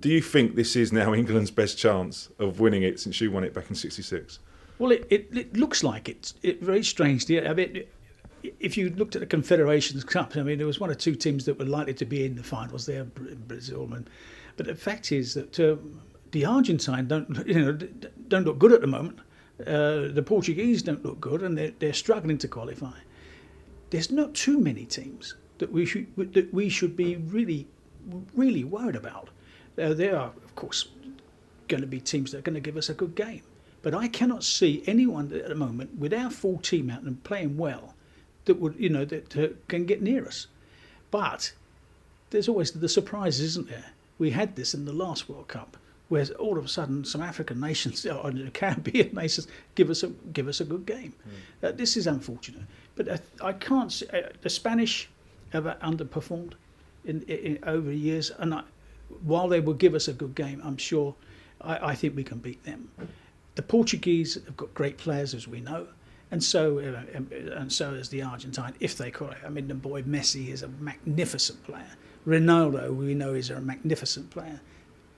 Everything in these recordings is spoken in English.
Do you think this is now England's best chance of winning it since you won it back in '66? Well, it looks like it very strangely. I mean, if you looked at the Confederations Cup, I mean, there was one or two teams that were likely to be in the finals there, Brazil, but the fact is that the Argentine don't look good at the moment. The Portuguese don't look good, and they're struggling to qualify. There's not too many teams that we should be really worried about. There are, of course, going to be teams that are going to give us a good game, but I cannot see anyone at the moment with our full team out and playing well that would that can get near us. But there's always the surprises, isn't there? We had this in the last World Cup, where all of a sudden some African nations or Caribbean nations give us a good game. This is unfortunate, but I can't see, the Spanish have underperformed in over the years, and while they will give us a good game, I'm sure I think we can beat them. The Portuguese have got great players, as we know, and so is the Argentine, if they qualify. I mean, the boy Messi is a magnificent player. Ronaldo, we know, is a magnificent player.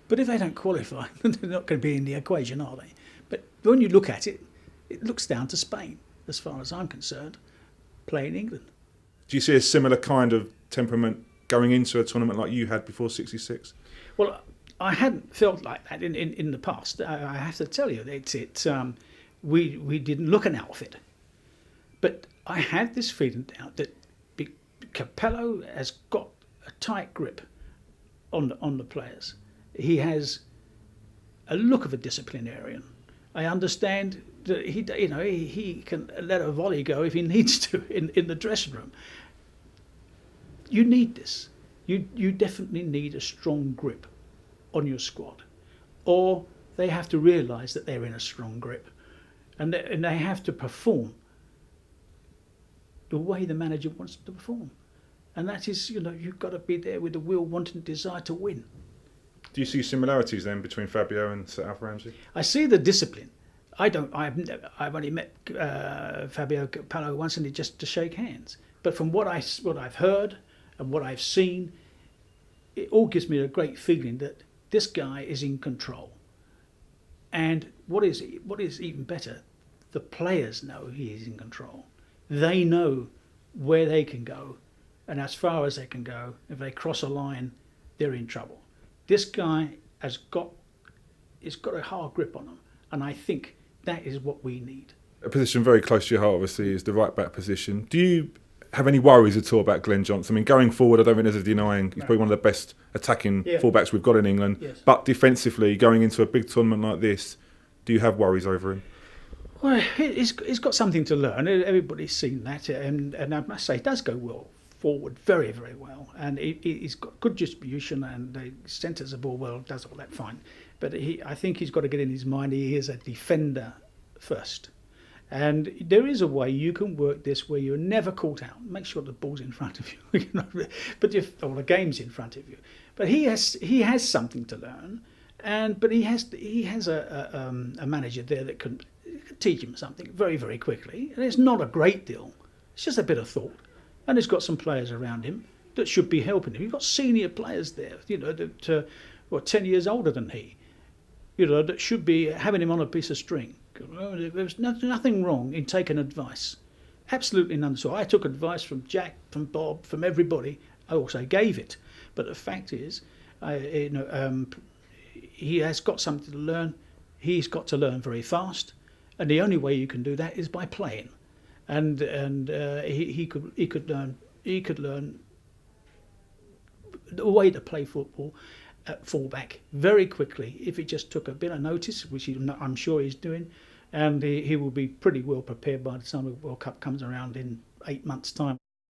But if they don't qualify, they're not going to be in the equation, are they? But when you look at it, it looks down to Spain, as far as I'm concerned, playing England. Do you see a similar kind of temperament going into a tournament like you had before '66? Well, I hadn't felt like that in the past. I have to tell you, we didn't look an outfit. But I had this feeling now that Capello has got a tight grip on the players. He has a look of a disciplinarian. I understand that he can let a volley go if he needs to in the dressing room. You need this. You definitely need a strong grip on your squad, or they have to realise that they're in a strong grip, and they have to perform the way the manager wants them to perform, and that is, you've got to be there with the will, wanting, desire to win. Do you see similarities then between Fabio and Sir Alf Ramsey? I see the discipline. I've only met Fabio Capello once, and just to shake hands. But from what I've heard and what I've seen, it all gives me a great feeling that this guy is in control. And what is even better, the players know he is in control. They know where they can go, and as far as they can go. If they cross a line, they're in trouble. This guy has got a hard grip on them, and I think that is what we need. A position very close to your heart, obviously, is the right back position. Do you have any worries at all about Glenn Johnson? I mean, going forward, I don't think there's a denying he's probably one of the best attacking fullbacks we've got in England. Yes. But defensively, going into a big tournament like this, do you have worries over him? Well, he's got something to learn. Everybody's seen that, and I must say, he does go well forward, very, very well, and he's got good distribution, and he centres the ball well, does all that fine. But I think he's got to get in his mind he is a defender first. And there is a way you can work this where you're never caught out. Make sure the ball's in front of you, or the game's in front of you. But he has something to learn, but he has a manager there that can teach him something very, very quickly. And it's not a great deal. It's just a bit of thought. And he's got some players around him that should be helping him. You've got senior players there, that 10 years older than he, that should be having him on a piece of string. There's nothing wrong in taking advice. Absolutely none. So I took advice from Jack, from Bob, from everybody. I also gave it. But the fact is, he has got something to learn. He's got to learn very fast, and the only way you can do that is by playing. And he could learn the way to play football at fullback very quickly if he just took a bit of notice, which I'm sure he's doing, and he will be pretty well prepared by the time the World Cup comes around in 8 months' time.